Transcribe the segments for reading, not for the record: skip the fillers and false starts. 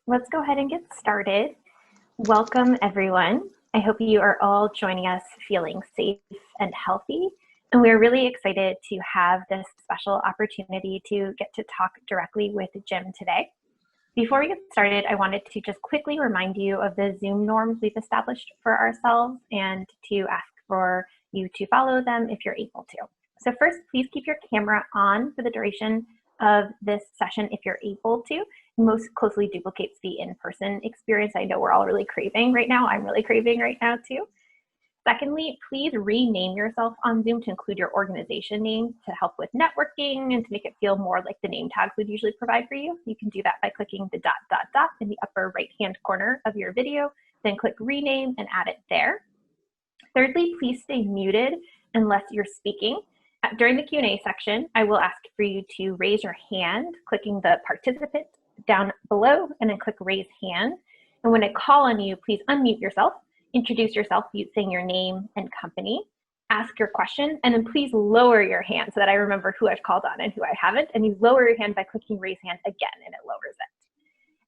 let's go ahead and get started. Welcome, everyone. I hope you are all joining us feeling safe and healthy. And we're really excited to have this special opportunity to get to talk directly with Jim today. Before we get started, I wanted to just quickly remind you of the Zoom norms we've established for ourselves and to ask for you to follow them if you're able to. So first, please keep your camera on for the duration of this session if you're able to. It most closely duplicates the in-person experience I know we're all really craving right now. I'm really craving right now too. Secondly, please rename yourself on Zoom to include your organization name to help with networking and to make it feel more like the name tags we'd usually provide for you. You can do that by clicking the ... in the upper right-hand corner of your video, then click rename and add it there. Thirdly, please stay muted unless you're speaking. During the Q&A section, I will ask for you to raise your hand, clicking the participant down below, and then click raise hand. And when I call on you, please unmute yourself, introduce yourself saying your name and company, ask your question, and then please lower your hand so that I remember who I've called on and who I haven't. And you lower your hand by clicking raise hand again, and it lowers it.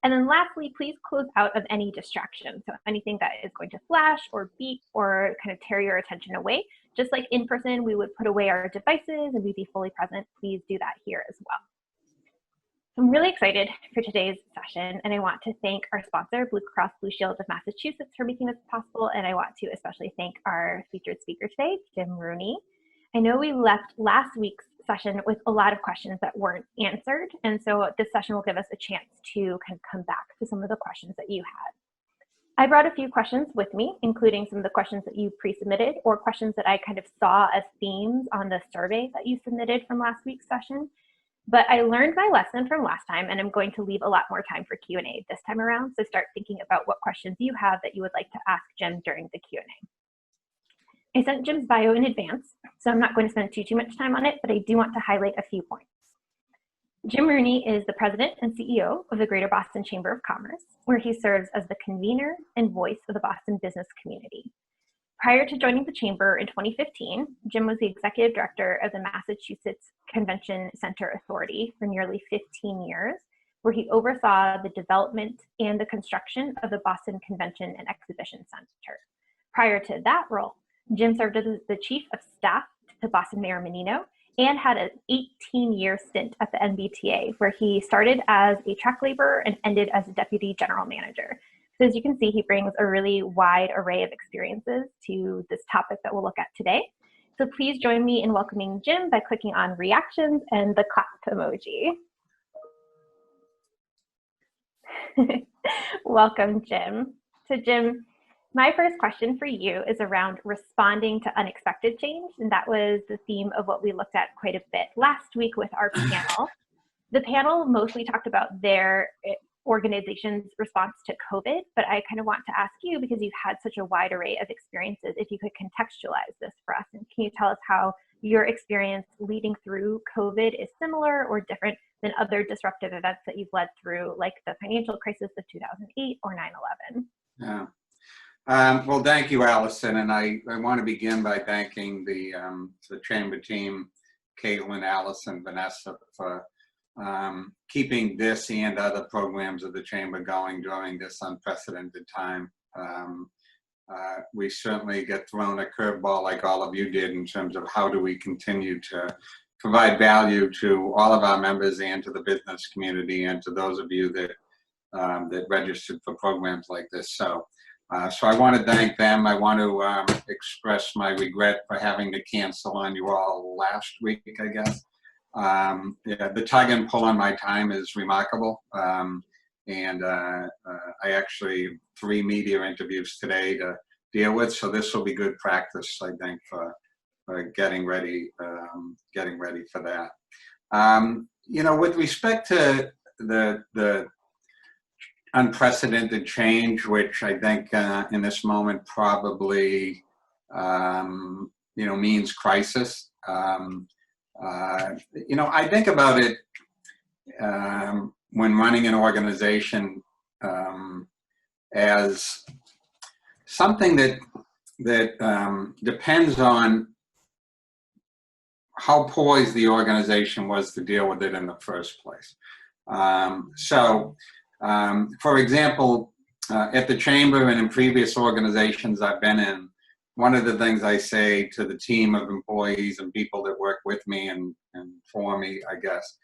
And then lastly, please close out of any distraction. So anything that is going to flash or beep or kind of tear your attention away, just like in person, we would put away our devices and we'd be fully present. Please do that here as well. I'm really excited for today's session, and I want to thank our sponsor, Blue Cross Blue Shield of Massachusetts, for making this possible, and I want to especially thank our featured speaker today, Jim Rooney. I know we left last week's session with a lot of questions that weren't answered, and so this session will give us a chance to kind of come back to some of the questions that you had. I brought a few questions with me, including some of the questions that you pre-submitted or questions that I kind of saw as themes on the survey that you submitted from last week's session. But I learned my lesson from last time, and I'm going to leave a lot more time for Q&A this time around. So start thinking about what questions you have that you would like to ask Jim during the Q&A. I sent Jim's bio in advance, so I'm not going to spend too much time on it, but I do want to highlight a few points. Jim Rooney is the president and CEO of the Greater Boston Chamber of Commerce, where he serves as the convener and voice of the Boston business community. Prior to joining the Chamber in 2015, Jim was the executive director of the Massachusetts Convention Center Authority for nearly 15 years, where he oversaw the development and the construction of the Boston Convention and Exhibition Center. Prior to that role, Jim served as the chief of staff to Boston Mayor Menino and had an 18-year stint at the MBTA, where he started as a track laborer and ended as a deputy general manager. So as you can see, he brings a really wide array of experiences to this topic that we'll look at today. So please join me in welcoming Jim by clicking on reactions and the clap emoji. Welcome, Jim. So Jim, my first question for you is around responding to unexpected change, and that was the theme of what we looked at quite a bit last week with our panel. The panel mostly talked about their organization's response to COVID, but I kind of want to ask you, because you've had such a wide array of experiences, if you could contextualize this for us, and can you tell us how your experience leading through COVID is similar or different than other disruptive events that you've led through, like the financial crisis of 2008 or 9/11? Yeah. Well, thank you, Allison, and I want to begin by thanking the Chamber team, Caitlin, Allison, Vanessa, for keeping this and other programs of the Chamber going during this unprecedented time. We certainly get thrown a curveball like all of you did in terms of how do we continue to provide value to all of our members and to the business community and to those of you that that registered for programs like this. So I want to thank them. I want to express my regret for having to cancel on you all last week, I guess. Yeah, the tug and pull on my time is remarkable. And I actually 3 media interviews today to deal with, so this will be good practice, I think, for getting ready for that. You know, with respect to the unprecedented change, which I think in this moment probably you know, means crisis. You know, I think about it when running an organization as something that depends on how poised the organization was to deal with it in the first place. So For example, at the Chamber and in previous organizations I've been in, one of the things I say to the team of employees and people that work with me and for me, I guess,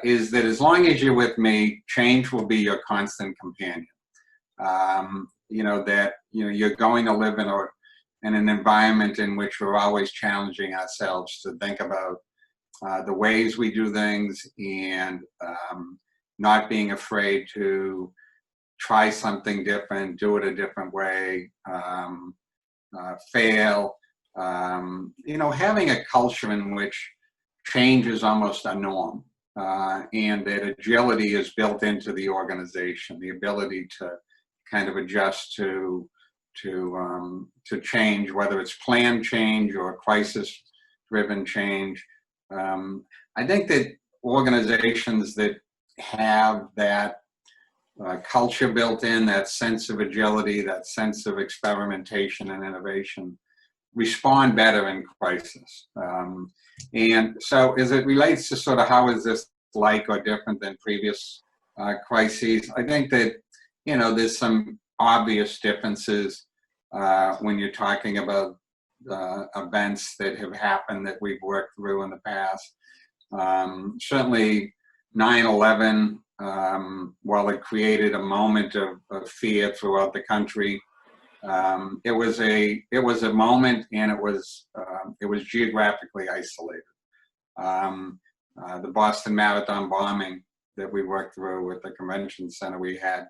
is that as long as you're with me, change will be your constant companion. You're going to live in an environment in which we're always challenging ourselves to think about the ways we do things and not being afraid to try something different, do it a different way, fail. Having a culture in which change is almost a norm, and that agility is built into the organization, the ability to kind of adjust to change, whether it's planned change or crisis-driven change. I think that organizations that have that culture built in, that sense of agility, that sense of experimentation and innovation, respond better in crisis. And so as it relates to sort of how is this like or different than previous crises, I think that, there's some obvious differences when you're talking about events that have happened that we've worked through in the past. Certainly 9/11, while it created a moment of fear throughout the country, it was a moment, and it was geographically isolated. The Boston Marathon bombing that we worked through with the convention center, we had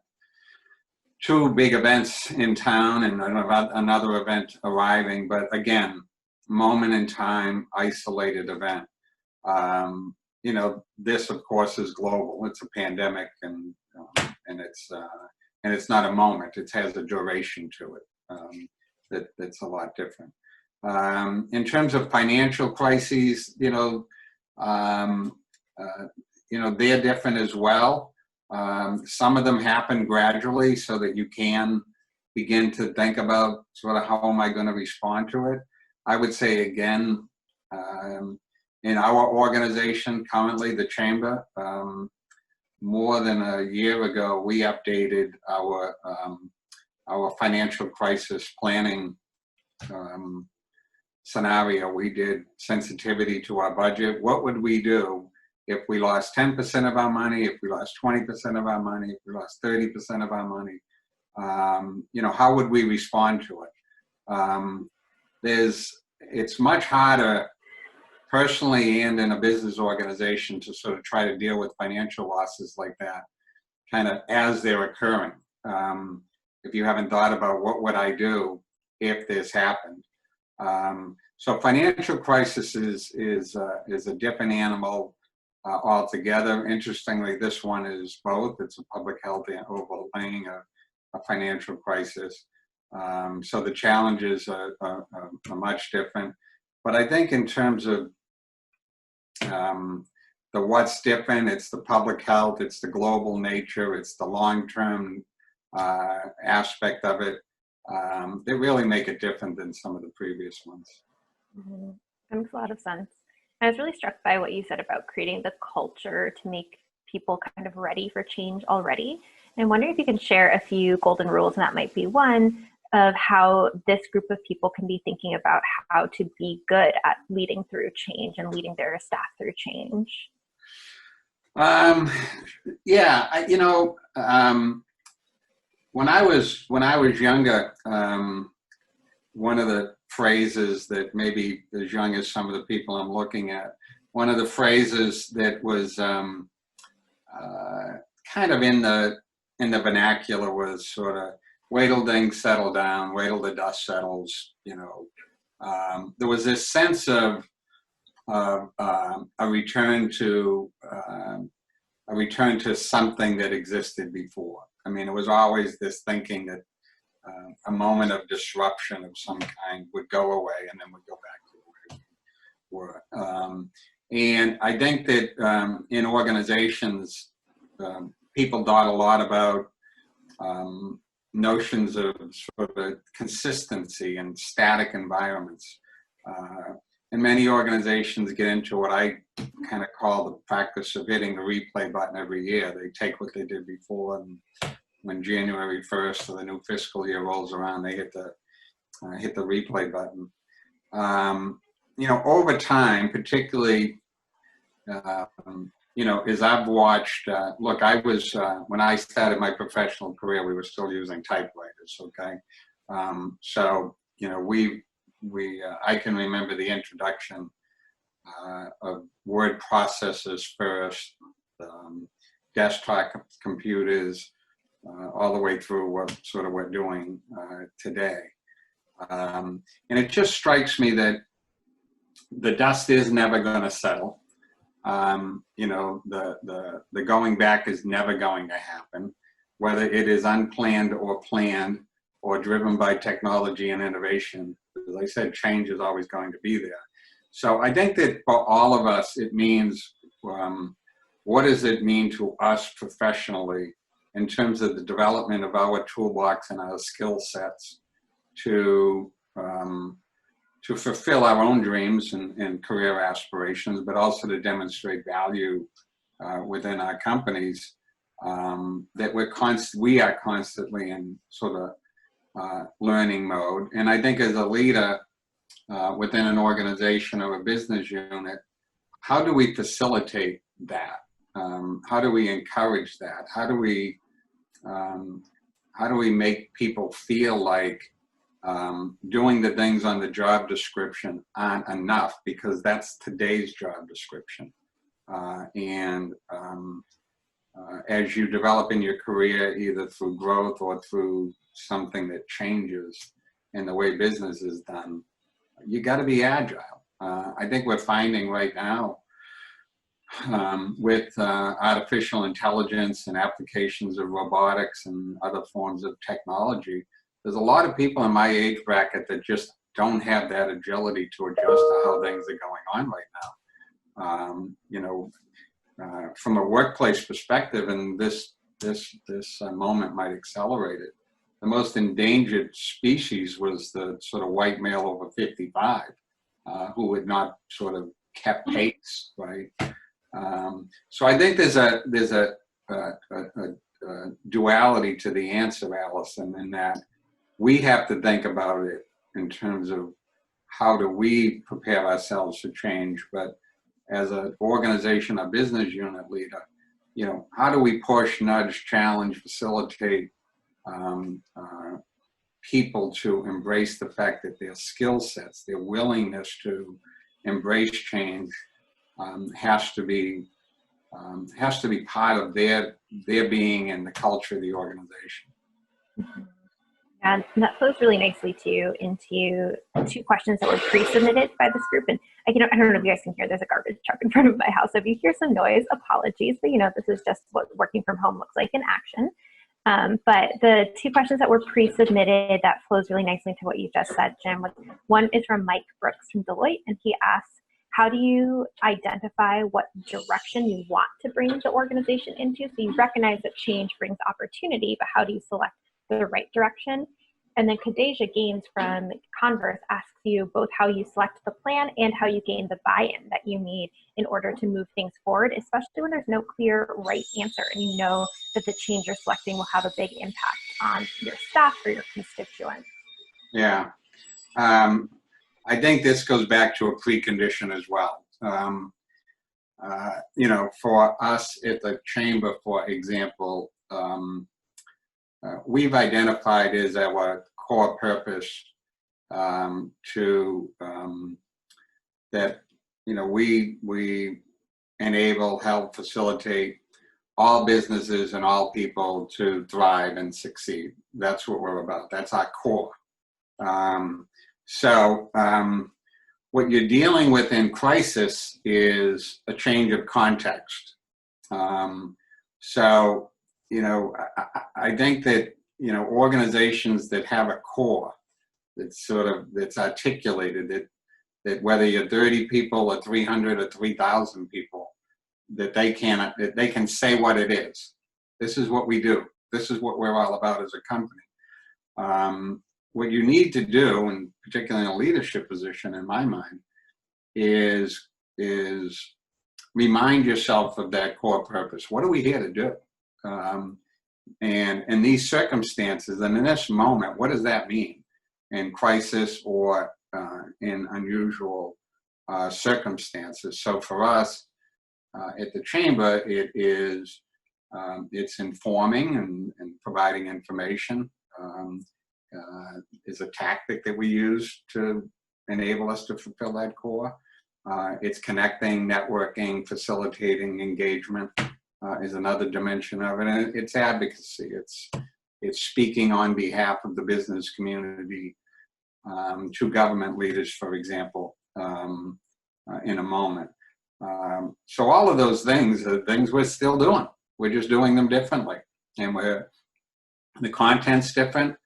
two big events in town and another event arriving, but again, moment in time, isolated event. This of course is global. It's a pandemic, and it's not a moment. It has a duration to it that's a lot different. In terms of financial crises, they're different as well. Some of them happen gradually so that you can begin to think about sort of how am I going to respond to it. I would say again, in our organization currently, the Chamber, more than a year ago, we updated our financial crisis planning scenario. We did sensitivity to our budget. What would we do if we lost 10% of our money, if we lost 20% of our money, if we lost 30% of our money? How would we respond to it? It's much harder personally and in a business organization to sort of try to deal with financial losses like that kind of as they're occurring. If you haven't thought about what would I do if this happened. So financial crisis is a different animal altogether. Interestingly, this one is both. It's a public health overlaying a financial crisis. So the challenges are much different. But I think in terms of the what's different, it's the public health, it's the global nature, it's the long-term aspect of it. They really make it different than some of the previous ones. Mm-hmm. That makes a lot of sense. I was really struck by what you said about creating the culture to make people kind of ready for change already. And I'm wondering if you can share a few golden rules, and that might be one of how this group of people can be thinking about how to be good at leading through change and leading their staff through change. When I was younger, one of the phrases that maybe as young as some of the people I'm looking at, one of the phrases that was kind of in the vernacular was sort of wait till things settle down, wait till the dust settles. There was this sense of a return to something that existed before. I mean, it was always this thinking that a moment of disruption of some kind would go away and then would go back to where we were. And I think that in organizations, people thought a lot about notions of sort of consistency and static environments. and many organizations get into what I kind of call the practice of hitting the replay button every year. They take what they did before, and when January 1st of the new fiscal year rolls around, they hit the replay button. You know, over time, particularly, you know, as I've watched, look, I was, when I started my professional career, we were still using typewriters, okay? So, you know, I can remember the introduction of word processors first, desktop computers, all the way through what sort of we're doing today. And it just strikes me that the dust is never going to settle. You know, the going back is never going to happen, whether it is unplanned or planned or driven by technology and innovation. As I said, change is always going to be there. So I think that for all of us, it means, what does it mean to us professionally in terms of the development of our toolbox and our skill sets to fulfill our own dreams and career aspirations, but also to demonstrate value within our companies, that we are constantly in sort of learning mode. And I think as a leader within an organization or a business unit, how do we facilitate that? How do we encourage that? How do we make people feel like doing the things on the job description aren't enough, because that's today's job description. As you develop in your career, either through growth or through something that changes in the way business is done, you got to be agile. I think we're finding right now with artificial intelligence and applications of robotics and other forms of technology, there's a lot of people in my age bracket that just don't have that agility to adjust to how things are going on right now. You know, from a workplace perspective, and this moment might accelerate it, the most endangered species was the sort of white male over 55 who had not sort of kept pace, right? So I think there's a duality to the answer, Allison, in that we have to think about it in terms of how do we prepare ourselves for change, but as an organization, a business unit leader, you know, how do we push, nudge, challenge, facilitate people to embrace the fact that their skill sets, their willingness to embrace change has to be part of their being and the culture of the organization. And that flows really nicely too into two questions that were pre-submitted by this group. And I don't know if you guys can hear, there's a garbage truck in front of my house. So if you hear some noise, apologies, but you know, this is just what working from home looks like in action. But the two questions that were pre-submitted that flows really nicely into what you just said, Jim. One is from Mike Brooks from Deloitte, and he asks, how do you identify what direction you want to bring the organization into? So you recognize that change brings opportunity, but how do you select the right direction? And then Kadeja Gaines from Converse asks you both how you select the plan and how you gain the buy-in that you need in order to move things forward, especially when there's no clear right answer and you know that the change you're selecting will have a big impact on your staff or your constituents. Yeah. I think this goes back to a precondition as well. You know, for us at the Chamber, for example, we've identified as our core purpose that, you know, we enable, help, facilitate all businesses and all people to thrive and succeed. That's what we're about. That's our core. What you're dealing with in crisis is a change of context. You know, I think that, you know, organizations that have a core that's articulated, that whether you're 30 people or 300 or 3,000 people, that they can say what it is. This is what we do. This is what we're all about as a company. What you need to do, and particularly in a leadership position, in my mind, is remind yourself of that core purpose. What are we here to do? And in these circumstances, and in this moment, what does that mean in crisis or in unusual circumstances? So for us at the Chamber, it's informing and providing information. Is a tactic that we use to enable us to fulfill that core. It's connecting, networking, facilitating engagement is another dimension of it. And it's advocacy. It's speaking on behalf of the business community to government leaders, for example, in a moment. So all of those things are things we're still doing. We're just doing them differently. And the content's different,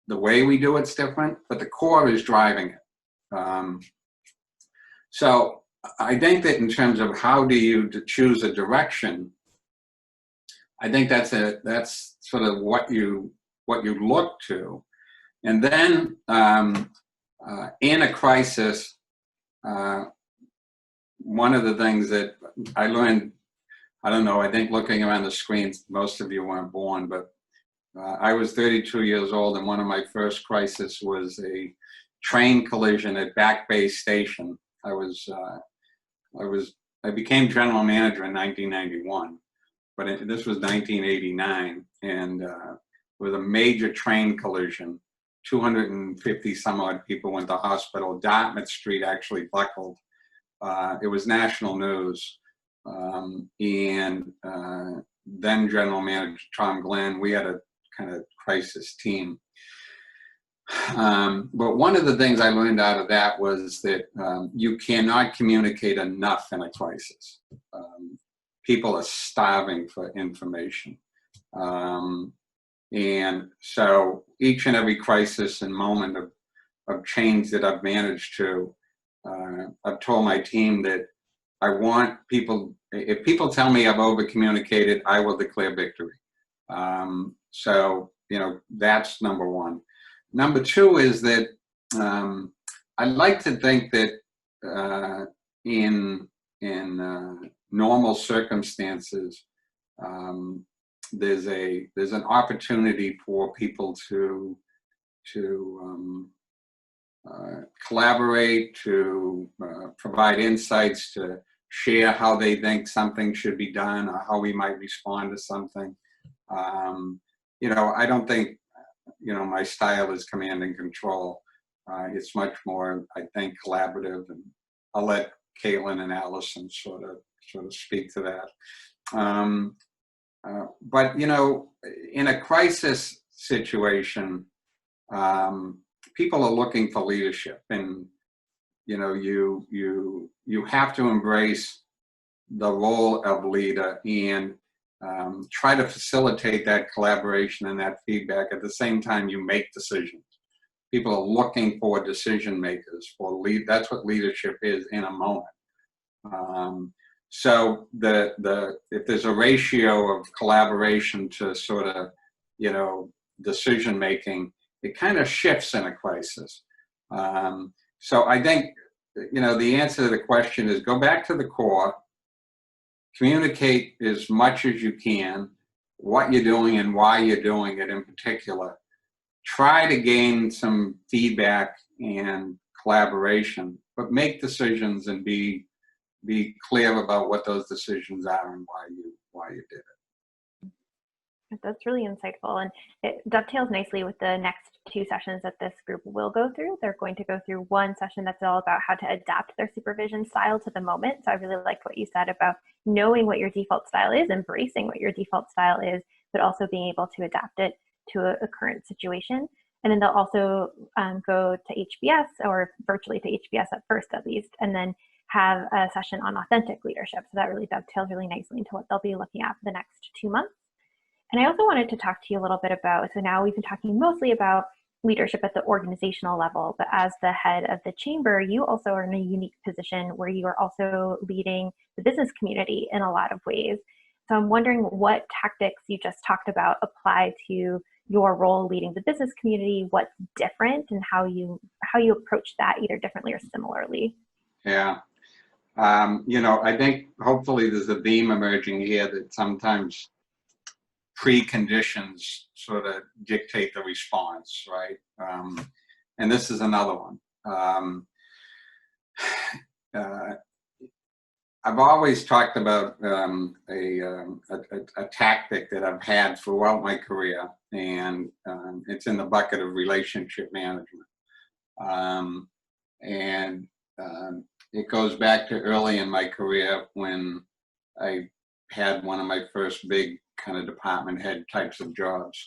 the way we do it's different, but the core is driving it. So I think that in terms of how do you choose a direction, I think that's sort of what you look to. And then in a crisis, one of the things that I learned, I don't know, I think looking around the screens, most of you weren't born, but I was 32 years old, and one of my first crises was a train collision at Back Bay Station. I became general manager in 1991, but this was 1989, and it was a major train collision. 250 some odd people went to hospital. Dartmouth Street actually buckled. It was national news. And then General Manager Tom Glenn, we had a kind of crisis team. But one of the things I learned out of that was that you cannot communicate enough in a crisis. People are starving for information. And so each and every crisis and moment of change that I've managed to, I've told my team that I want people, if people tell me I've over-communicated, I will declare victory. So, that's number one. Number two is that I like to think that in normal circumstances, there's an opportunity for people to collaborate, to provide insights, to share how they think something should be done or how we might respond to something. I don't think, my style is command and control. It's much more, I think, collaborative, and I'll let Caitlin and Allison sort of speak to that. But, in a crisis situation, people are looking for leadership, and, you have to embrace the role of leader and try to facilitate that collaboration and that feedback. At the same time, you make decisions. People are looking for decision makers, that's what leadership is in a moment. So if there's a ratio of collaboration to sort of, decision making, it kind of shifts in a crisis. So I think, the answer to the question is go back to the core, communicate as much as you can, what you're doing and why you're doing it in particular. Try to gain some feedback and collaboration, but make decisions and be clear about what those decisions are and why you did it. That's really insightful, and it dovetails nicely with the next two sessions that this group will go through. They're going to go through one session that's all about how to adapt their supervision style to the moment. So I really liked what you said about knowing what your default style is, embracing what your default style is, but also being able to adapt it to a current situation. And then they'll also go to HBS, or virtually to HBS at first at least, and then have a session on authentic leadership. So that really dovetails really nicely into what they'll be looking at for the next 2 months. And I also wanted to talk to you a little bit about, so now we've been talking mostly about leadership at the organizational level, but as the head of the chamber, you also are in a unique position where you are also leading the business community in a lot of ways. So I'm wondering what tactics you just talked about apply to your role leading the business community, what's different, and how you approach that either differently or similarly. Yeah. I think hopefully there's a theme emerging here that sometimes preconditions sort of dictate the response, right? And this is another one. I've always talked about a tactic that I've had throughout my career, and it's in the bucket of relationship management. It goes back to early in my career when I had one of my first big kind of department head types of jobs.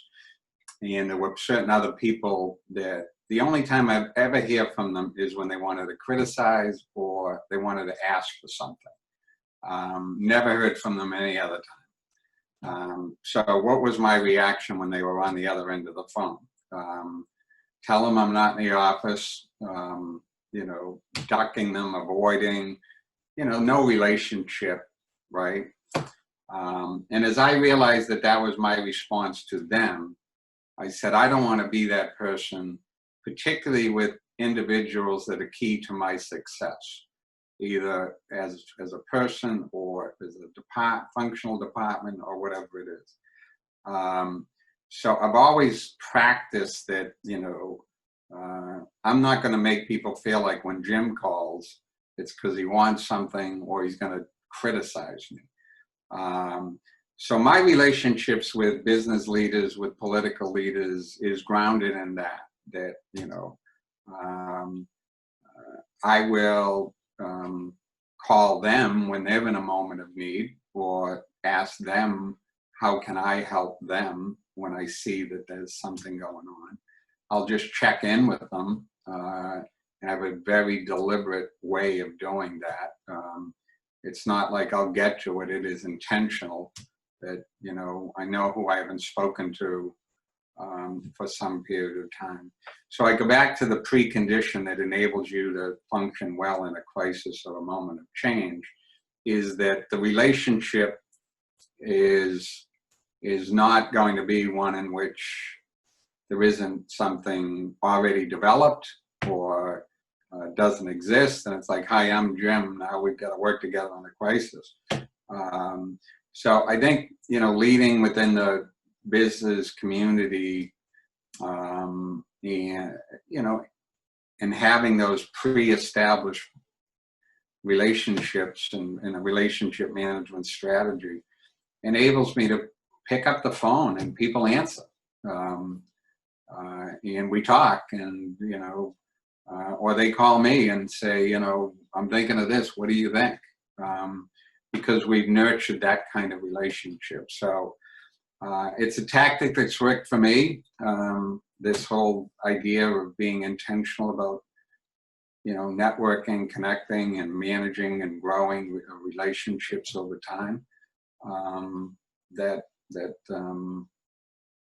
And there were certain other people that the only time I've ever hear from them is when they wanted to criticize or they wanted to ask for something. Never heard from them any other time. So what was my reaction when they were on the other end of the phone? Tell them I'm not in the office, ducking them, avoiding, no relationship, right? And as I realized that that was my response to them, I said, I don't want to be that person, particularly with individuals that are key to my success, either as a person or as a functional department or whatever it is. So I've always practiced that, I'm not going to make people feel like when Jim calls, it's because he wants something or he's going to criticize me. So my relationships with business leaders, with political leaders is grounded in that I will call them when they're in a moment of need or ask them, how can I help them when I see that there's something going on? I'll just check in with them and have a very deliberate way of doing that. It's not like I'll get to it. It is intentional that, I know who I haven't spoken to for some period of time. So I go back to the precondition that enables you to function well in a crisis or a moment of change is that the relationship is not going to be one in which there isn't something already developed or doesn't exist, and it's like, hi, I'm Jim, now we've got to work together on a crisis. So I think, leading within the business community and having those pre-established relationships and a relationship management strategy enables me to pick up the phone and people answer. And we talk and, or they call me and say, I'm thinking of this, what do you think? Because we've nurtured that kind of relationship. So it's a tactic that's worked for me. This whole idea of being intentional about, networking, connecting and managing and growing relationships over time.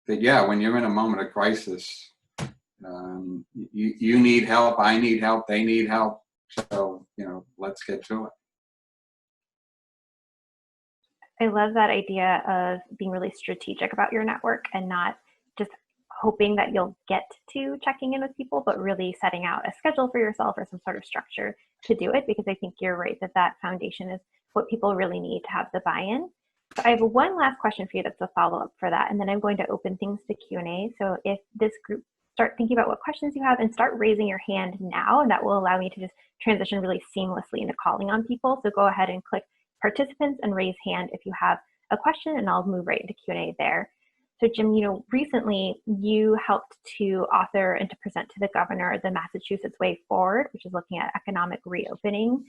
Yeah, when you're in a moment of crisis, you need help, I need help, they need help. So, let's get to it. I love that idea of being really strategic about your network and not just hoping that you'll get to checking in with people, but really setting out a schedule for yourself or some sort of structure to do it, because I think you're right that foundation is what people really need to have the buy-in. So I have one last question for you that's a follow-up for that, and then I'm going to open things to Q&A. So if this group start thinking about what questions you have and start raising your hand now, and that will allow me to just transition really seamlessly into calling on people. So go ahead and click participants and raise hand if you have a question, and I'll move right into Q&A there. So Jim, recently you helped to author and to present to the governor the Massachusetts Way Forward, which is looking at economic reopening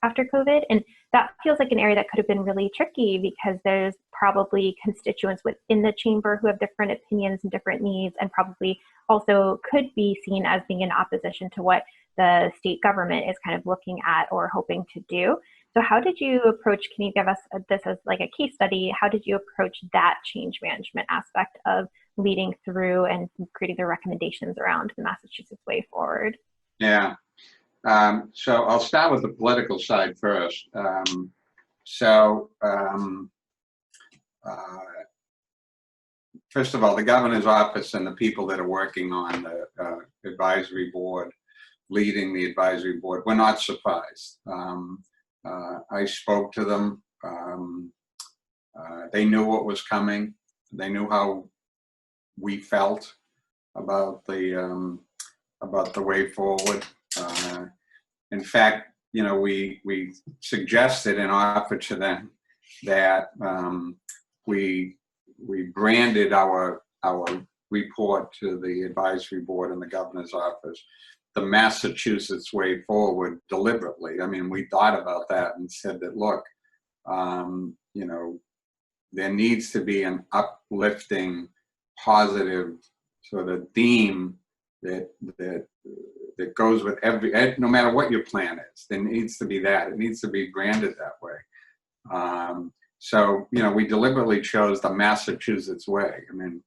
after COVID. And that feels like an area that could have been really tricky because there's probably constituents within the chamber who have different opinions and different needs, and probably also could be seen as being in opposition to what the state government is kind of looking at or hoping to do. So how did you approach, can you give us this as like a case study, how did you approach that change management aspect of leading through and creating the recommendations around the Massachusetts Way Forward? Yeah, so I'll start with the political side first. First of all, the governor's office and the people that are working on the advisory board, leading the advisory board, we're not surprised. I spoke to them. They knew what was coming. They knew how we felt about the way forward. In fact, we suggested and offered to them that we branded our report to the advisory board and the governor's office the Massachusetts way forward deliberately. I mean, we thought about that and said that, look, there needs to be an uplifting, positive sort of theme that goes with no matter what your plan is. There needs to be that. It needs to be branded that way. So we deliberately chose the Massachusetts way. I mean,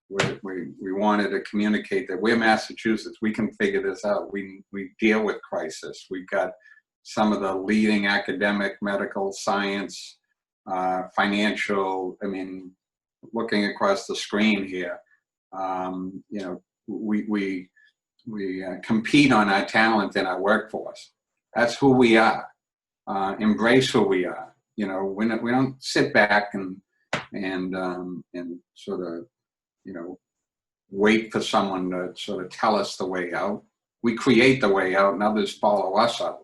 we wanted to communicate that we're Massachusetts. We can figure this out. We deal with crisis. We've got some of the leading academic, medical, science, financial. I mean, looking across the screen here, we compete on our talent and our workforce. That's who we are. Embrace who we are. We don't sit back and sort of wait for someone to sort of tell us the way out. We create the way out, and others follow us out.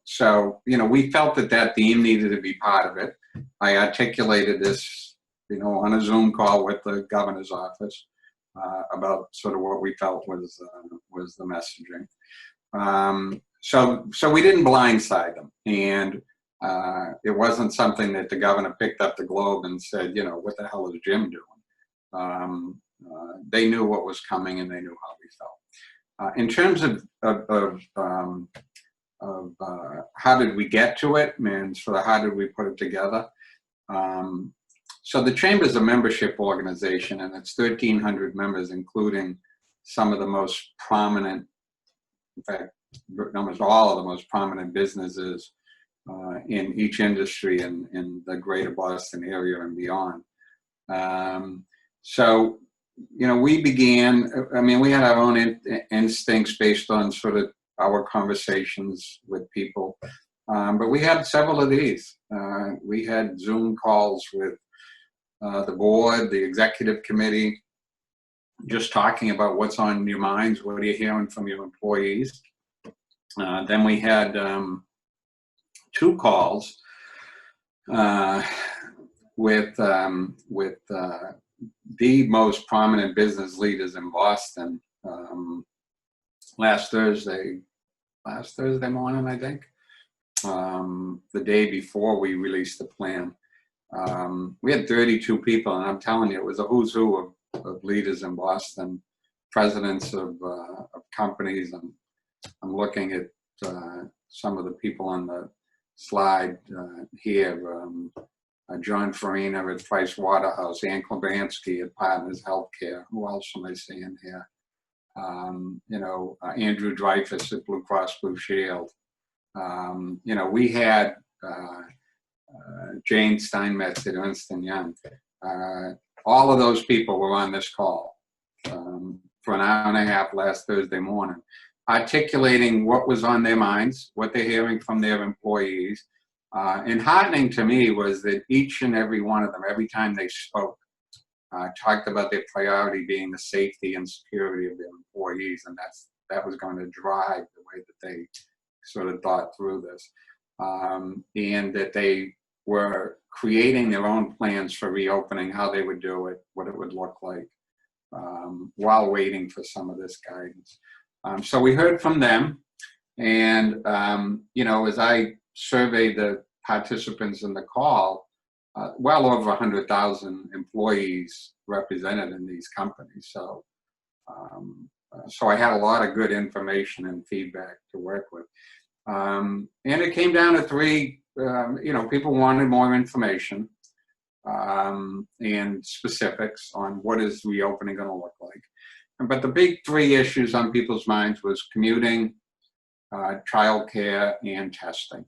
So we felt that theme needed to be part of it. I articulated this, on a Zoom call with the governor's office about sort of what we felt was the messaging. So we didn't blindside them, and it wasn't something that the governor picked up the Globe and said, what the hell is Jim doing? They knew what was coming, and they knew how we felt. In terms of how did we get to it, and sort of how did we put it together? So the Chamber is a membership organization, and it's 1,300 members, including some of the most prominent, in fact, almost all of the most prominent businesses in each industry in the greater Boston area and beyond. So, we began, we had our own instincts based on sort of our conversations with people, but we had several of these. We had Zoom calls with the board, the executive committee, just talking about what's on your minds, what are you hearing from your employees. Then we had 2 calls with the most prominent business leaders in Boston last Thursday morning, I think, the day before we released the plan. We had 32 people, and I'm telling you, it was a who's who of leaders in Boston, presidents of companies. And I'm looking at some of the people on the slide here. John Farina at Price Waterhouse, Ann Klebansky at Partners Healthcare. Who else am I seeing here? Andrew Dreyfus at Blue Cross Blue Shield. We had Jane Steinmetz at Ernst & Young. All of those people were on this call for an hour and a half last Thursday morning, articulating what was on their minds, what they're hearing from their employees. And heartening to me was that each and every one of them, every time they spoke, talked about their priority being the safety and security of their employees, and that was going to drive the way that they sort of thought through this, and that they were creating their own plans for reopening, how they would do it, what it would look like, while waiting for some of this guidance. So we heard from them, and as I surveyed the participants in the call, well over 100,000 employees represented in these companies. So I had a lot of good information and feedback to work with. And it came down to 3, people wanted more information and specifics on what is reopening going to look like. But the big 3 issues on people's minds was commuting, childcare, and testing.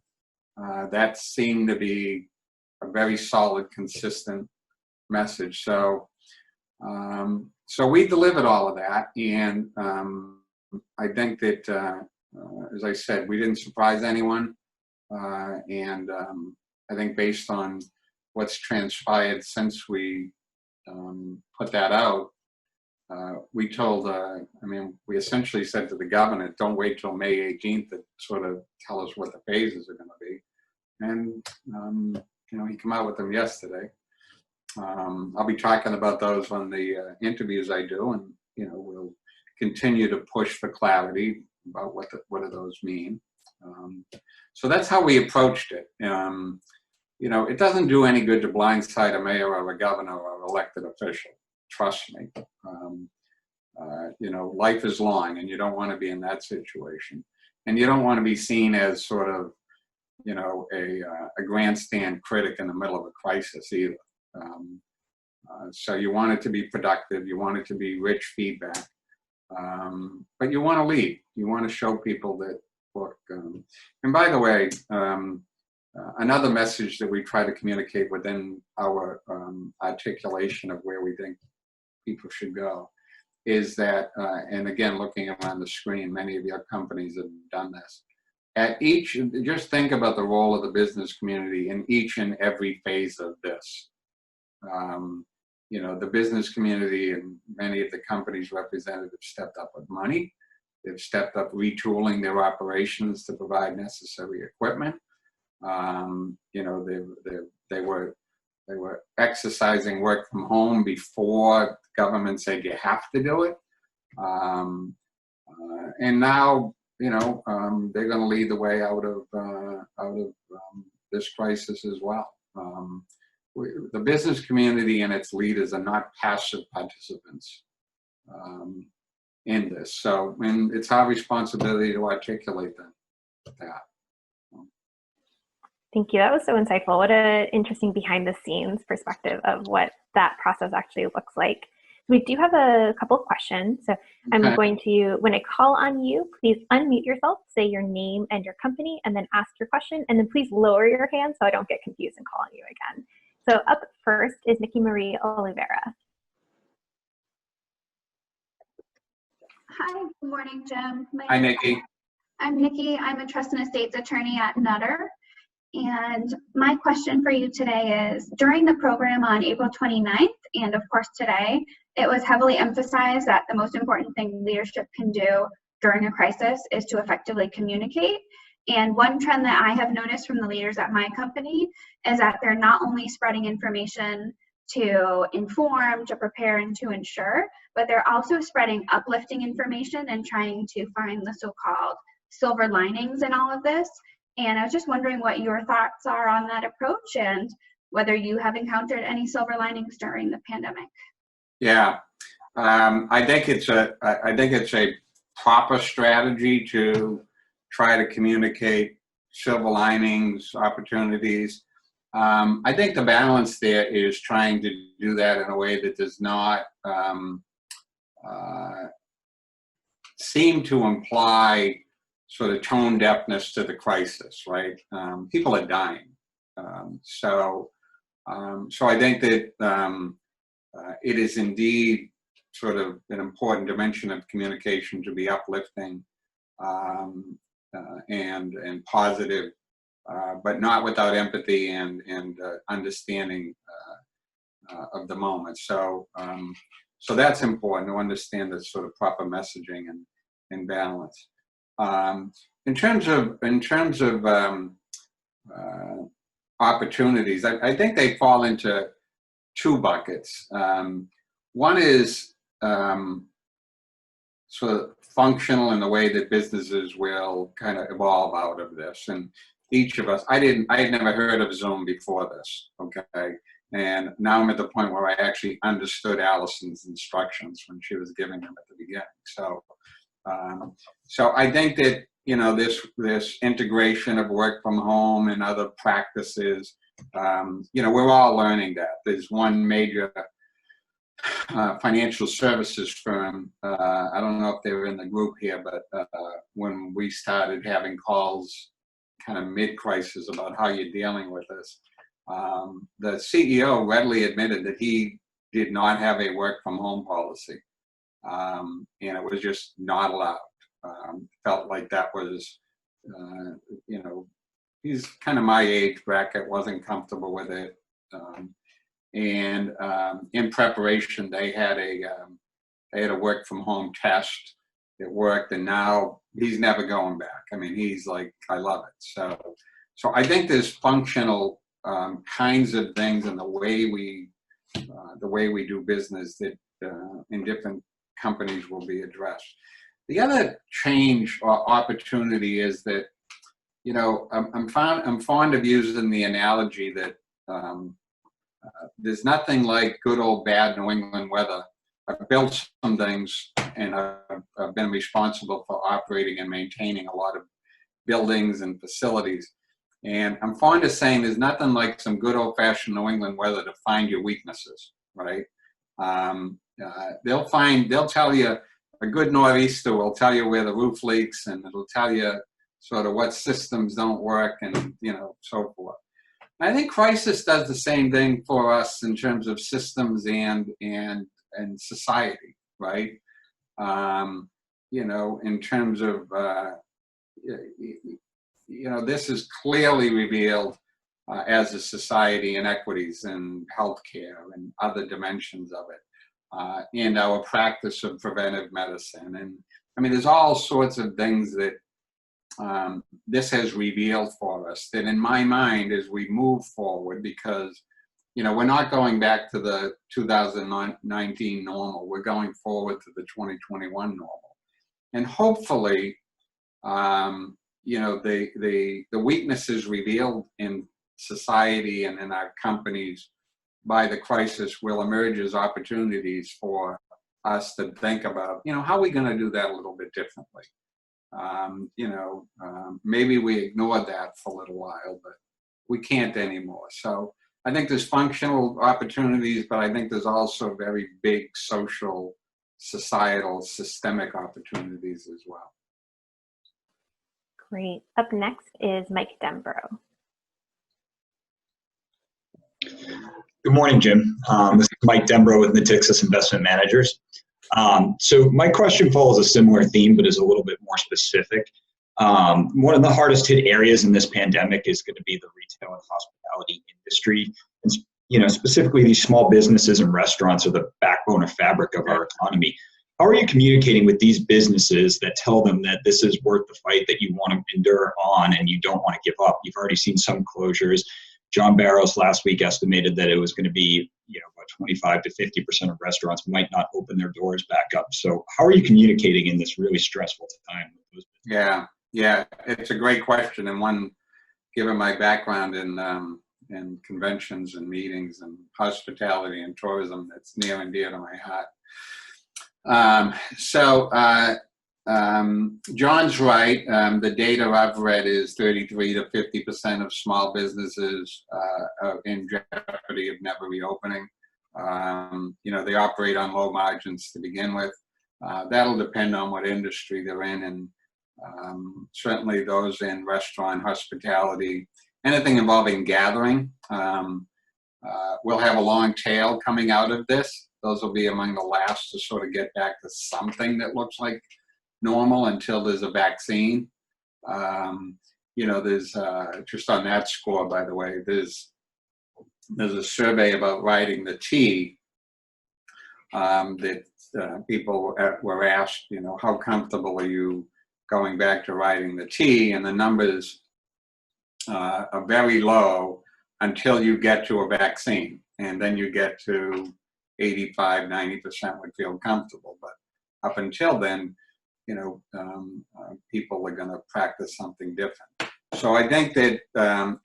That seemed to be a very solid, consistent message. So we delivered all of that, and I think that as I said, we didn't surprise anyone. And I think based on what's transpired since we put that out, we told, we essentially said to the governor, don't wait till May 18th to sort of tell us what the phases are going to be. And, he came out with them yesterday. I'll be talking about those on the interviews I do, and, we'll continue to push for clarity about what do those mean. So that's how we approached it. It doesn't do any good to blindside a mayor or a governor or an elected official. Trust me. Life is long, and you don't want to be in that situation. And you don't want to be seen as sort of, a grandstand critic in the middle of a crisis either. So you want it to be productive. You want it to be rich feedback. But you want to lead. You want to show people that, look, and by the way, another message that we try to communicate within our articulation of where we think people should go is that, and again, looking around the screen, many of your companies have done this. Just think about the role of the business community in each and every phase of this. The business community and many of the companies represented have stepped up with money. They've stepped up retooling their operations to provide necessary equipment. They were exercising work from home before the government said you have to do it. And now, they're going to lead the way out of this crisis as well. The business community and its leaders are not passive participants in this. So, and it's our responsibility to articulate that. Thank you. That was so insightful. What an interesting behind the scenes perspective of what that process actually looks like. We do have a couple of questions. So I'm going to, when I call on you, please unmute yourself, say your name and your company, and then ask your question. And then please lower your hand so I don't get confused and call on you again. So up first is Nikki Marie Oliveira. Hi, good morning, Jim. Hi, Nikki. I'm Nikki. I'm a trust and estates attorney at Nutter. And my question for you today is, during the program on April 29th, and of course today, it was heavily emphasized that the most important thing leadership can do during a crisis is to effectively communicate. And one trend that I have noticed from the leaders at my company is that they're not only spreading information to inform, to prepare, and to ensure, but they're also spreading uplifting information and trying to find the so-called silver linings in all of this. And I was just wondering what your thoughts are on that approach and whether you have encountered any silver linings during the pandemic. Yeah, I think it's a proper strategy to try to communicate silver linings, opportunities. I think the balance there is trying to do that in a way that does not seem to imply sort of tone deafness to the crisis, right? People are dying. So I think that it is indeed sort of an important dimension of communication to be uplifting and positive, but not without empathy and understanding of the moment. So that's important to understand the sort of proper messaging and balance. In terms of opportunities, I think they fall into two buckets. One is sort of functional in the way that businesses will kind of evolve out of this. And each of us, I had never heard of Zoom before this, okay? And now I'm at the point where I actually understood Allison's instructions when she was giving them at the beginning. So I think that, this integration of work from home and other practices, we're all learning that. There's one major financial services firm, I don't know if they were in the group here, but when we started having calls kind of mid-crisis about how you're dealing with this, the CEO readily admitted that he did not have a work from home policy, and it was just not allowed. felt like that was, you know, he's kind of my age bracket, wasn't comfortable with it. And in preparation, they had a work from home test. It worked, and now he's never going back. I mean, he's like, I love it. So I think there's functional kinds of things in the way we do business that in different companies will be addressed. The other change or opportunity is that, you know, I'm fond of using the analogy that there's nothing like good old bad New England weather. I've built some things, and I've been responsible for operating and maintaining a lot of buildings and facilities. And I'm fond of saying there's nothing like some good old-fashioned New England weather to find your weaknesses, right? They'll tell you, a good nor'easter will tell you where the roof leaks, and it'll tell you sort of what systems don't work, and, you know, so forth. I think crisis does the same thing for us in terms of systems and society, right? You know, in terms of, you know, this is clearly revealed as a society inequities in healthcare and other dimensions of it, and our practice of preventive medicine. And I mean, there's all sorts of things that this has revealed for us that, in my mind, as we move forward, because, you know, we're not going back to the 2019 normal, we're going forward to the 2021 normal. And hopefully, you know, the weaknesses revealed in society and in our companies by the crisis will emerge as opportunities for us to think about, you know, how are we going to do that a little bit differently? You know, maybe we ignored that for a little while, but we can't anymore. So I think there's functional opportunities, but I think there's also very big social, societal, systemic opportunities as well. Great. Up next is Mike Dembro. Good morning, Jim. This is Mike Dembro with Natixis Investment Managers. So my question follows a similar theme, but is a little bit more specific. One of the hardest hit areas in this pandemic is going to be the retail and hospitality industry. And, you know, specifically these small businesses and restaurants are the backbone of fabric of our economy. How are you communicating with these businesses that tell them that this is worth the fight, that you want to endure on and you don't want to give up? You've already seen some closures. John Barrows last week estimated that it was going to be, you know, about 25 to 50% of restaurants might not open their doors back up. So how are you communicating in this really stressful time with those businesses? Yeah, it's a great question, and one, given my background in conventions and meetings and hospitality and tourism, that's near and dear to my heart. John's right. The data I've read is 33 to 50% of small businesses are in jeopardy of never reopening. You know, they operate on low margins to begin with. That'll depend on what industry they're in, and certainly those in restaurant, hospitality, anything involving gathering, will have a long tail coming out of this. Those will be among the last to sort of get back to something that looks like normal until there's a vaccine. You know, there's just on that score, by the way, there's a survey about riding the T that people were asked, you know, how comfortable are you going back to riding the T? And the numbers are very low until you get to a vaccine, and then you get to 85, 90% would feel comfortable. But up until then, you know, people are going to practice something different. So I think that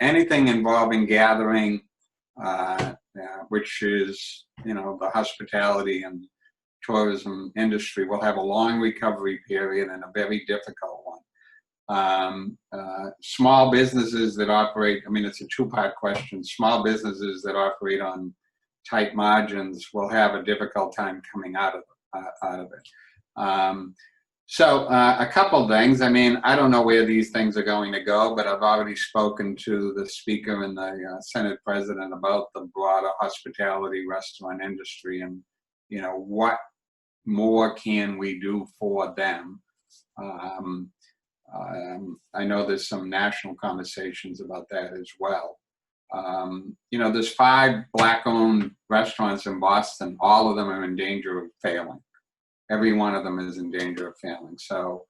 anything involving gathering, which is, you know, the hospitality and tourism industry, will have a long recovery period and a very difficult one. Small businesses that operate, I mean, it's a two-part question. Small businesses that operate on tight margins will have a difficult time coming out of it. So a couple things. I mean, I don't know where these things are going to go, but I've already spoken to the Speaker and the Senate President about the broader hospitality restaurant industry, and, you know, what more can we do for them? I know there's some national conversations about that as well. There's 5 Black-owned restaurants in Boston. All of them are in danger of failing. Every one of them is in danger of failing. So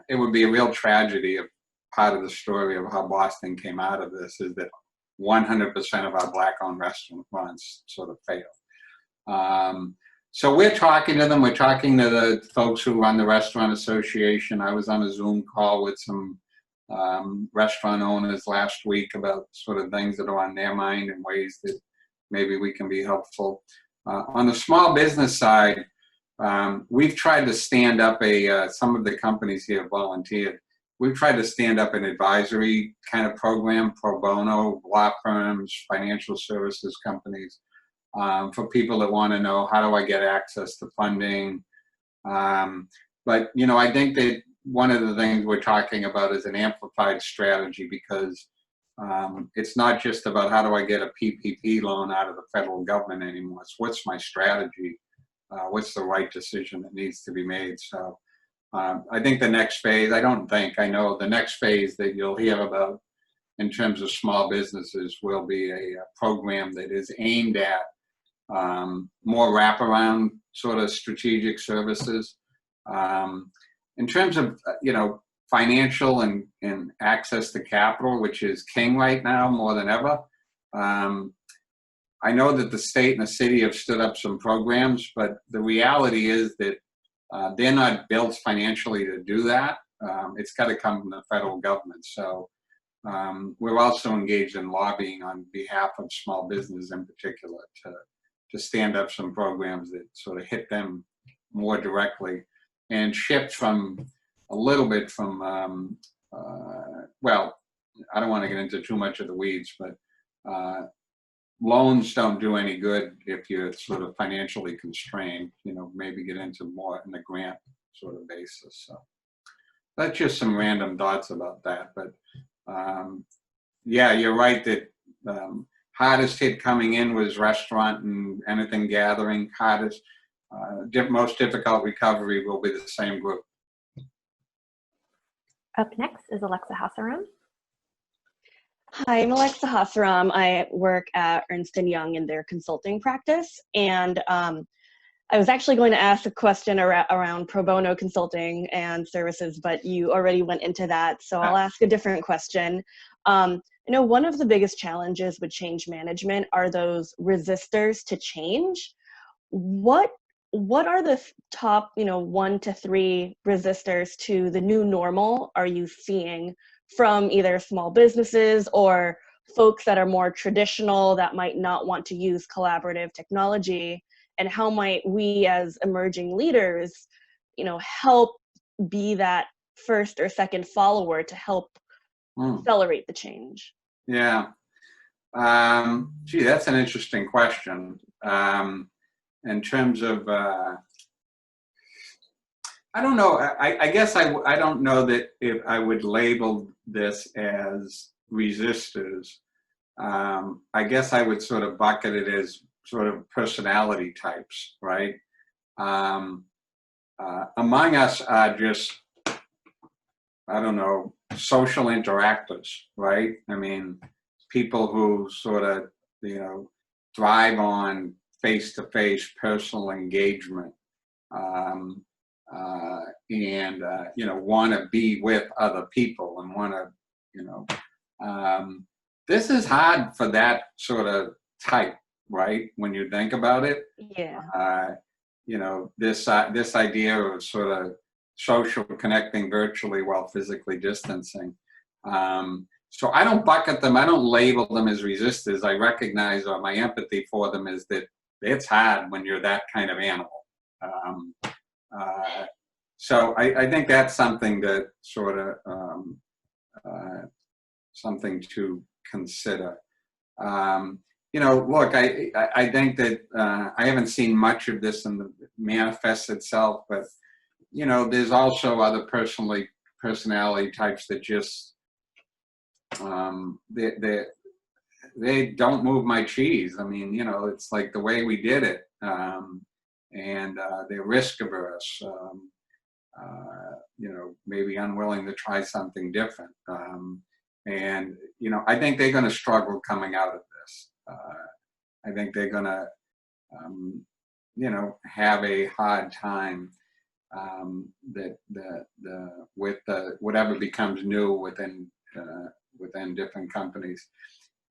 it would be a real tragedy if part of the story of how Boston came out of this is that 100% of our Black-owned restaurants sort of fail. So we're talking to them. We're talking to the folks who run the Restaurant Association. I was on a Zoom call with some restaurant owners last week about sort of things that are on their mind and ways that maybe we can be helpful. On the small business side, we've tried to stand up some of the companies here volunteered. We've tried to stand up an advisory kind of program, pro bono, law firms, financial services companies, for people that want to know, how do I get access to funding? But, I think that one of the things we're talking about is an amplified strategy, because it's not just about how do I get a PPP loan out of the federal government anymore. It's what's my strategy? What's the right decision that needs to be made? So I think the next phase, I know the next phase that you'll hear about in terms of small businesses will be a program that is aimed at more wraparound sort of strategic services. In terms of, financial and access to capital, which is king right now more than ever. I know that the state and the city have stood up some programs, but the reality is that they're not built financially to do that. It's got to come from the federal government. So we're also engaged in lobbying on behalf of small business in particular to stand up some programs that sort of hit them more directly and shift from a little bit from, well, I don't want to get into too much of the weeds, but loans don't do any good if you're sort of financially constrained, maybe get into more in the grant sort of basis. So that's just some random thoughts about that. But yeah, you're right that hardest hit coming in was restaurant and anything gathering. Most difficult recovery will be the same group. Up next is Alexa Hassaram. Hi, I'm Alexa Hassaram. I work at Ernst & Young in their consulting practice. And I was actually going to ask a question around pro bono consulting and services, but you already went into that. So I'll ask a different question. One of the biggest challenges with change management are those resistors to change. What are the top, 1 to 3 resistors to the new normal are you seeing from either small businesses or folks that are more traditional that might not want to use collaborative technology? And how might we as emerging leaders, help be that first or second follower to help accelerate the change? Yeah. That's an interesting question. In terms of, I don't know. I guess I don't know that if I would label this as resistors. I guess I would sort of bucket it as sort of personality types, right? Among us are just, I don't know, social interactors, right? I mean, people who sort of, thrive on face-to-face personal engagement, and want to be with other people and want to, this is hard for that sort of type, right? When you think about it, yeah. This idea of sort of social connecting virtually while physically distancing. So I don't bucket them. I don't label them as resistors. I recognize, or my empathy for them is that it's hard when you're that kind of animal. So I think that's something that sort of something to consider. Look, I think that I haven't seen much of this in the manifest itself, but there's also other personality types that just they don't move my cheese. I mean, it's like the way we did it, and they're risk averse. you know, maybe unwilling to try something different. And, you know, I think they're going to struggle coming out of this. I think they're going to, you know, have a hard time with whatever becomes new within different companies.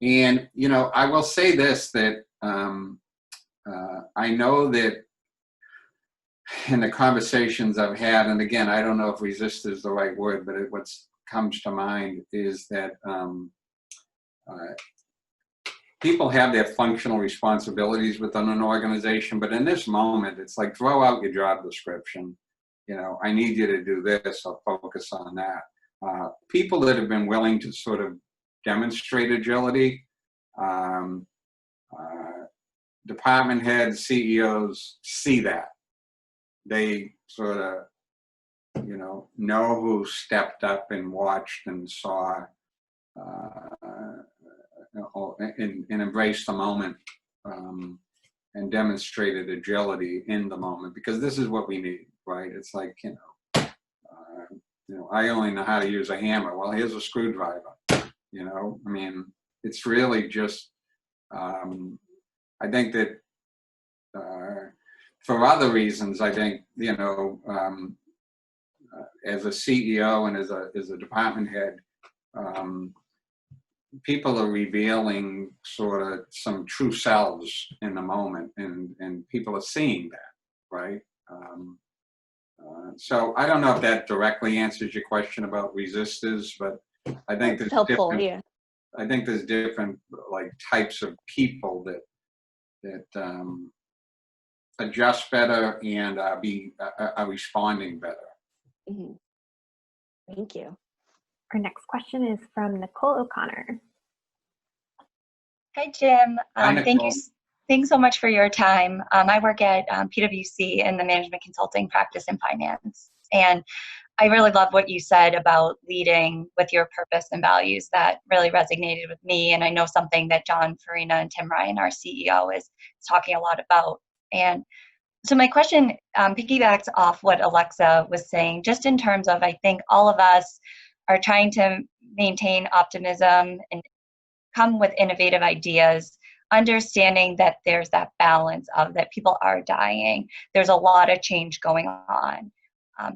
And, you know, I will say this, that I know that in the conversations I've had, and again, I don't know if resist is the right word, but what comes to mind is that people have their functional responsibilities within an organization, but in this moment, it's like, throw out your job description. You know, I need you to do this, I'll focus on that. People that have been willing to sort of demonstrate agility, department heads, CEOs see that. They sort of, you know who stepped up and watched and saw and embraced the moment and demonstrated agility in the moment, because this is what we need, right? It's like, you know, I only know how to use a hammer. Well, here's a screwdriver. You know, I mean, it's really just, I think that for other reasons, I think, you know, as a CEO and as a department head, people are revealing sort of some true selves in the moment, and people are seeing that, right? So I don't know if that directly answers your question about resistors, but I think there's helpful, different, yeah. I think there's different like types of people that adjust better and are responding better. Mm-hmm. Thank you. Our next question is from Nicole O'Connor. Hi, Jim. Hi, thank you. Nicole. Thanks so much for your time. I work at PwC in the management consulting practice in finance. And I really love what you said about leading with your purpose and values. That really resonated with me. And I know something that John Farina and Tim Ryan, our CEO, is talking a lot about. And so my question piggybacks off what Alexa was saying, just in terms of, I think all of us are trying to maintain optimism and come with innovative ideas, understanding that there's that balance of that people are dying. There's a lot of change going on.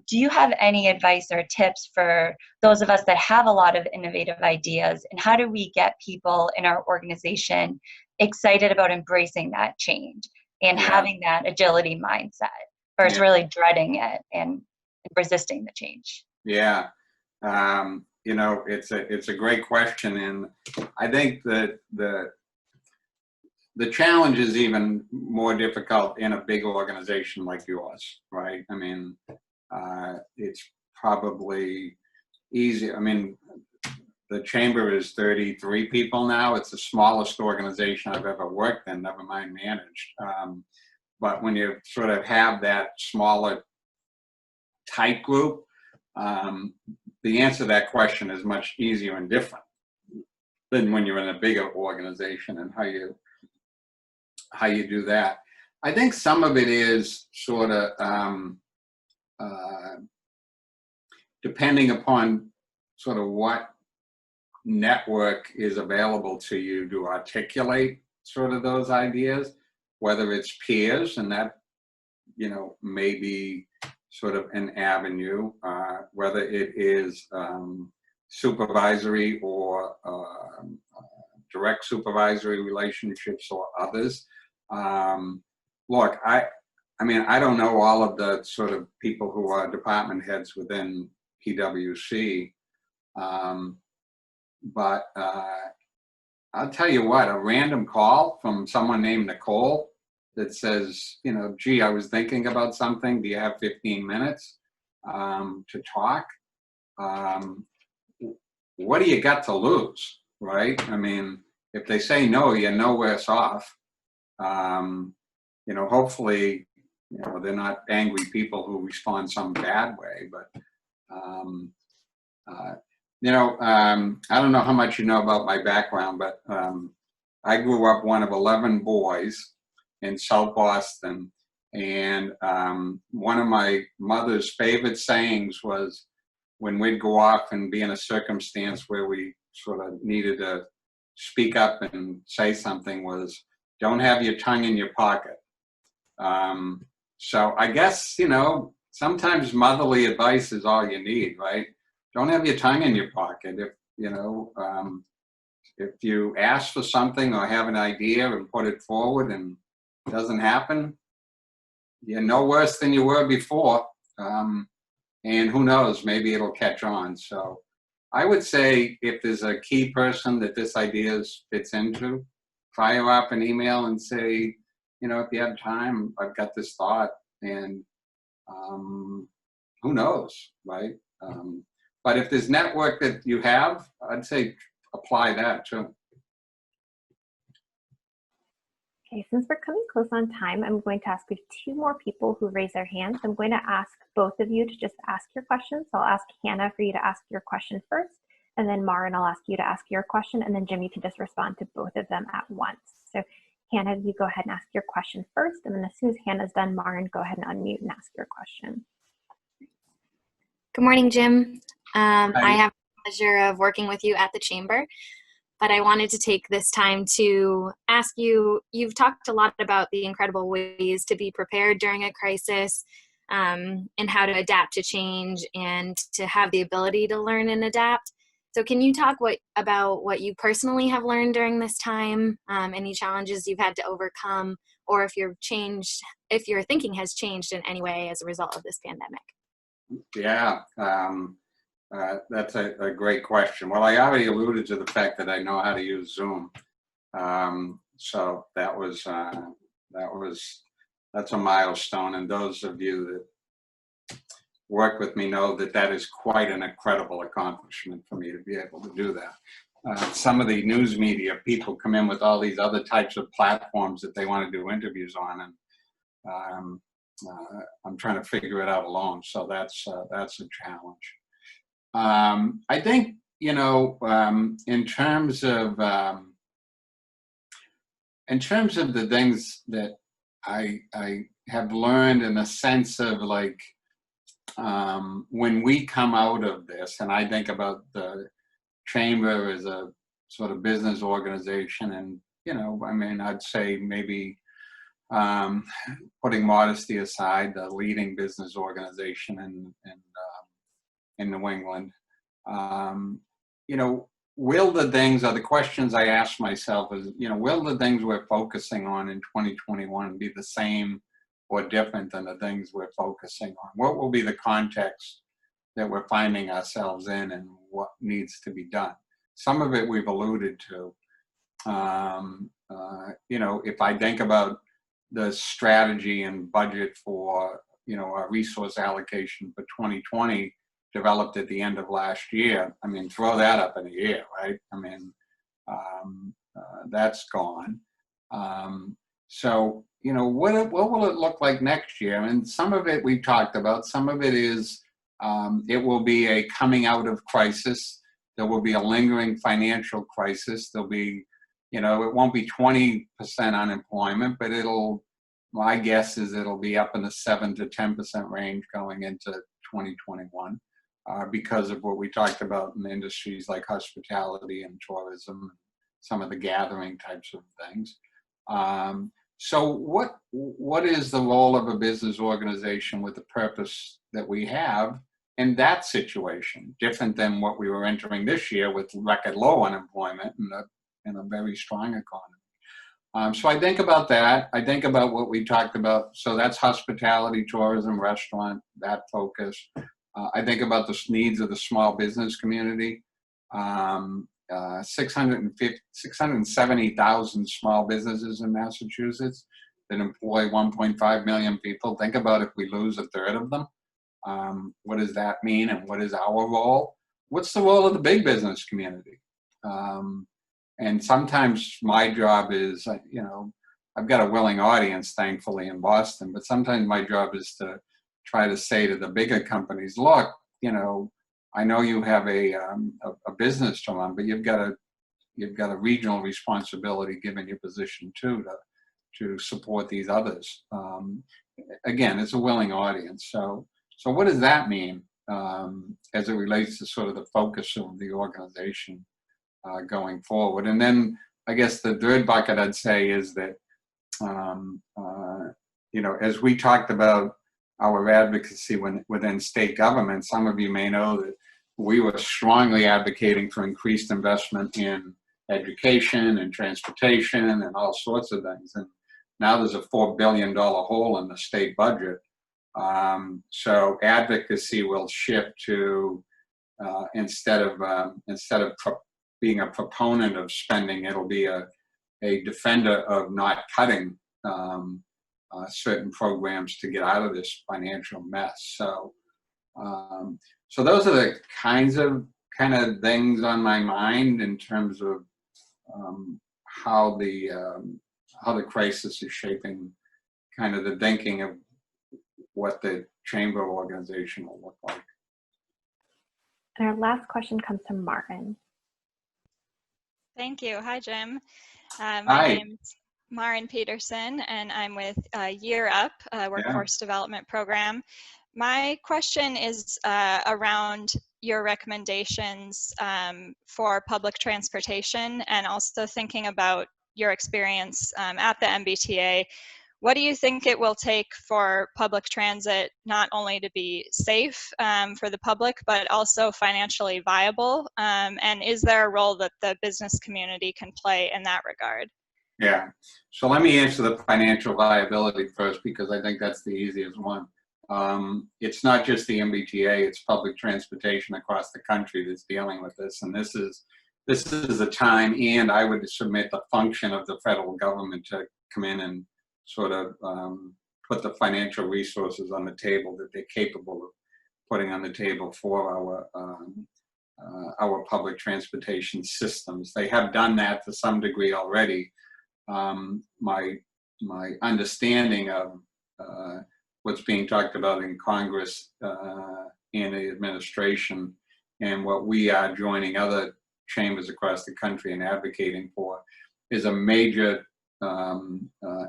Do you have any advice or tips for those of us that have a lot of innovative ideas, and how do we get people in our organization excited about embracing that change and having that agility mindset versus really dreading it and resisting the change? Yeah. You know, it's a great question, and I think that the challenge is even more difficult in a big organization like yours, right? I mean, it's probably easy. I mean, the chamber is 33 people now. It's the smallest organization I've ever worked in, never mind managed. But when you sort of have that smaller tight group, the answer to that question is much easier and different than when you're in a bigger organization, and how you do that. I think some of it is sort of depending upon sort of what network is available to you to articulate sort of those ideas, whether it's peers, and that, you know, maybe sort of an avenue, whether it is supervisory or direct supervisory relationships or others. Look, I mean, I don't know all of the sort of people who are department heads within PwC, but I'll tell you what, a random call from someone named Nicole that says, you know, gee, I was thinking about something. Do you have 15 minutes to talk? What do you got to lose, right? I mean, if they say no, you're no worse off. You know, hopefully, you know, they're not angry people who respond some bad way, but, you know, I don't know how much you know about my background, but I grew up one of 11 boys in South Boston, And one of my mother's favorite sayings was, when we'd go off and be in a circumstance where we sort of needed to speak up and say something, was, don't have your tongue in your pocket. So I guess, sometimes motherly advice is all you need, right? Don't have your tongue in your pocket. If you ask for something or have an idea and put it forward and it doesn't happen, you're no worse than you were before. And who knows, maybe it'll catch on. So I would say if there's a key person that this idea fits into, fire up an email and say, if you have time, I've got this thought, and who knows, right? But if there's network that you have, I'd say apply that too. Okay, since we're coming close on time, I'm going to ask, we have 2 more people who raise their hands. I'm going to ask both of you to just ask your questions. So I'll ask Hannah for you to ask your question first, and then Maren, I'll ask you to ask your question, and then Jim, you can just respond to both of them at once. So Hannah, you go ahead and ask your question first, and then as soon as Hannah's done, Maren, go ahead and unmute and ask your question. Good morning, Jim. I have the pleasure of working with you at the Chamber, but I wanted to take this time to ask you, you've talked a lot about the incredible ways to be prepared during a crisis, and how to adapt to change and to have the ability to learn and adapt. So can you talk about what you personally have learned during this time, any challenges you've had to overcome, or if your thinking has changed in any way as a result of this pandemic? Yeah, that's a great question. Well, I already alluded to the fact that I know how to use Zoom. So that's a milestone. And those of you that work with me know that is quite an incredible accomplishment for me to be able to do that. Some of the news media people come in with all these other types of platforms that they want to do interviews on, and I'm trying to figure it out alone. So that's a challenge. I think, in terms of the things that I have learned, in the sense of when we come out of this, and I think about the Chamber as a sort of business organization, and I'd say maybe putting modesty aside, the leading business organization in New England. The questions I ask myself is, will the things we're focusing on in 2021 be the same or different than the things we're focusing on? What will be the context that we're finding ourselves in, and what needs to be done? Some of it we've alluded to. If I think about the strategy and budget for, our resource allocation for 2020 developed at the end of last year, throw that up in the air, right? That's gone. So, what will it look like next year? And some of it we talked about. Some of it is, it will be a coming out of crisis. There will be a lingering financial crisis. There'll be, it won't be 20% unemployment, but my guess is it'll be up in the 7 to 10% range going into 2021, because of what we talked about in industries like hospitality and tourism, some of the gathering types of things. So what is the role of a business organization with the purpose that we have in that situation, different than what we were entering this year with record low unemployment and a very strong economy? So I think about that. I think about what we talked about. So that's hospitality, tourism, restaurant, that focus. I think about the needs of the small business community. 670,000 small businesses in Massachusetts that employ 1.5 million people. Think about if we lose a third of them. What does that mean, and what is our role? What's the role of the big business community? And sometimes my job is, I've got a willing audience, thankfully, in Boston, but sometimes my job is to try to say to the bigger companies, look, I know you have a business to run, but you've got a regional responsibility given your position too to support these others. again, it's a willing audience. So what does that mean as it relates to sort of the focus of the organization going forward? And then I guess the third bucket I'd say is that, as we talked about our advocacy within state government, some of you may know that we were strongly advocating for increased investment in education and transportation and all sorts of things. And now there's a $4 billion hole in the state budget. So advocacy will shift to instead of being a proponent of spending, it'll be a defender of not cutting certain programs to get out of this financial mess. So those are the kind of things on my mind in terms of how the crisis is shaping kind of the thinking of what the chamber organization will look like. And our last question comes from Martin. Thank you. Hi, Jim. My Hi. name's Marin Peterson, and I'm with Year Up, Workforce Development Program. My question is around your recommendations for public transportation, and also thinking about your experience at the MBTA. What do you think it will take for public transit not only to be safe for the public, but also financially viable? And is there a role that the business community can play in that regard? Yeah. So let me answer the financial viability first, because I think that's the easiest one. It's not just the MBTA, it's public transportation across the country that's dealing with this. And this is the time, and I would submit the function of the federal government to come in and sort of put the financial resources on the table that they're capable of putting on the table for our public transportation systems. They have done that to some degree already. My understanding of what's being talked about in Congress and the administration, and what we are joining other chambers across the country and advocating for, is a major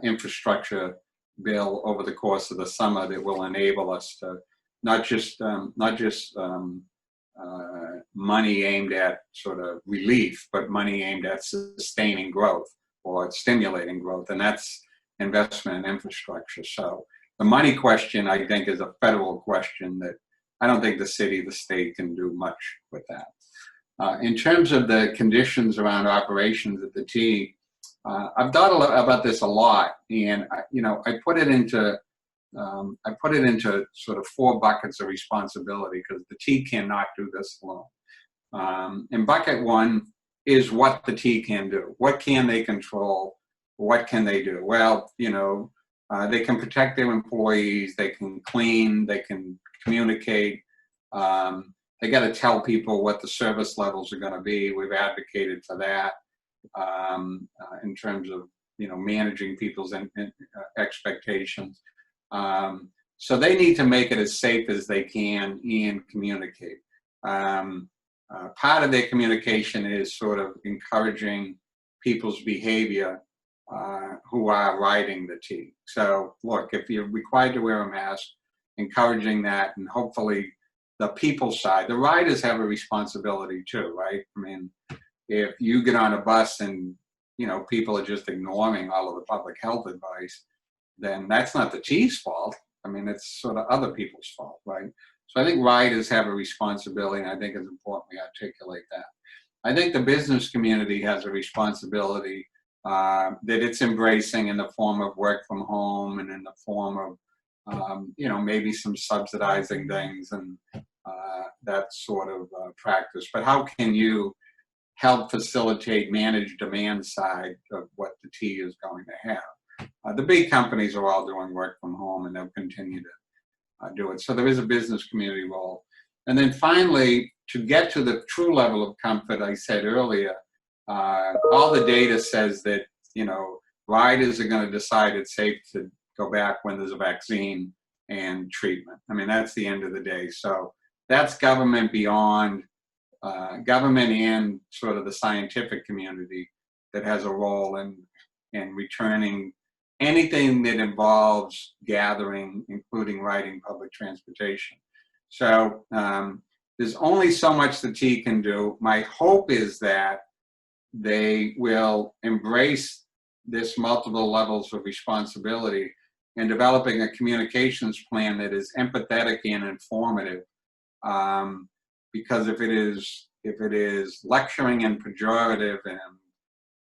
infrastructure bill over the course of the summer that will enable us to not just money aimed at sort of relief, but money aimed at sustaining growth or stimulating growth, and that's investment in infrastructure. So the money question, I think, is a federal question that I don't think the city, the state can do much with that. In terms of the conditions around operations at the T, I've thought about this a lot, and I put it into sort of 4 buckets of responsibility, because the T cannot do this alone. And bucket 1 is what the T can do. What can they control? What can they do? Well, they can protect their employees, they can clean, they can communicate. They got to tell people what the service levels are going to be. We've advocated for that in terms of managing people's expectations. So they need to make it as safe as they can and communicate. Part of their communication is sort of encouraging people's behavior who are riding the T. So look, if you're required to wear a mask, encouraging that, and hopefully the people side, the riders have a responsibility too, right? I mean, if you get on a bus and people are just ignoring all of the public health advice, then that's not the T's fault. I mean, it's sort of other people's fault, right? So I think riders have a responsibility, and I think it's important we articulate that. I think the business community has a responsibility that it's embracing in the form of work from home and in the form of, maybe some subsidizing things and that sort of practice. But how can you help facilitate managed demand side of what the T is going to have? The big companies are all doing work from home, and they'll continue to do it. So there is a business community role. And then finally, to get to the true level of comfort, I said earlier, all the data says that, riders are going to decide it's safe to go back when there's a vaccine and treatment. I mean, that's the end of the day. So that's government beyond government and sort of the scientific community that has a role in returning anything that involves gathering, including riding public transportation. So there's only so much the T can do. My hope is that they will embrace this multiple levels of responsibility in developing a communications plan that is empathetic and informative. Because if it is lecturing and pejorative and,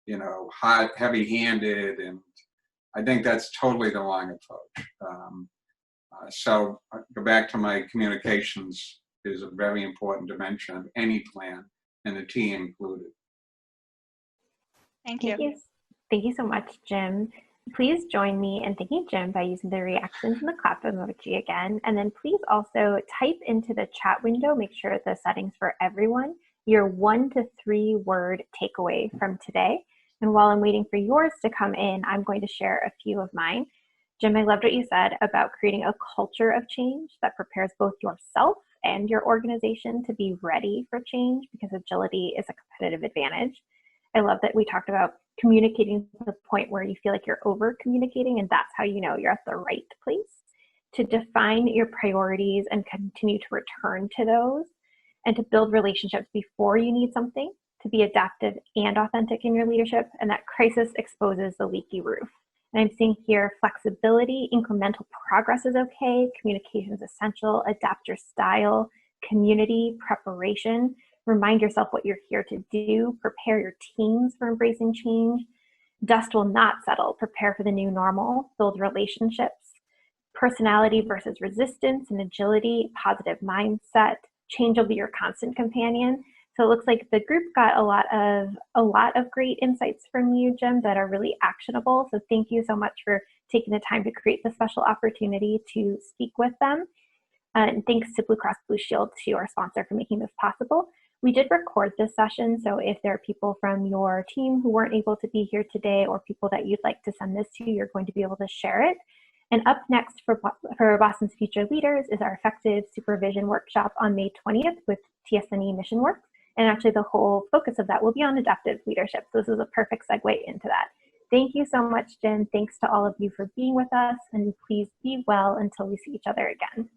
you know, heavy-handed, and I think that's totally the wrong approach. So go back to my communications is a very important dimension of any plan, and the T included. Thank you. Thank you so much, Jim. Please join me in thanking Jim by using the reactions and the clap emoji again. And then please also type into the chat window, make sure the settings for everyone, your 1 to 3 word takeaway from today. And while I'm waiting for yours to come in, I'm going to share a few of mine. Jim, I loved what you said about creating a culture of change that prepares both yourself and your organization to be ready for change, because agility is a competitive advantage. I love that we talked about communicating to the point where you feel like you're over communicating, and that's how you know you're at the right place. To define your priorities and continue to return to those, and to build relationships before you need something, to be adaptive and authentic in your leadership, and that crisis exposes the leaky roof. And I'm seeing here flexibility, incremental progress is okay, communication is essential, adapt your style, community, preparation, remind yourself what you're here to do, prepare your teams for embracing change. Dust will not settle, prepare for the new normal, build relationships, personality versus resistance and agility, positive mindset, change will be your constant companion. So it looks like the group got a lot of great insights from you, Jim, that are really actionable. So thank you so much for taking the time to create the special opportunity to speak with them. And thanks to Blue Cross Blue Shield, to our sponsor, for making this possible. We did record this session, so if there are people from your team who weren't able to be here today, or people that you'd like to send this to, you're going to be able to share it. And up next for Boston's Future Leaders is our Effective Supervision Workshop on May 20th with TSNE Mission Works. And actually the whole focus of that will be on adaptive leadership. So this is a perfect segue into that. Thank you so much, Jim. Thanks to all of you for being with us, and please be well until we see each other again.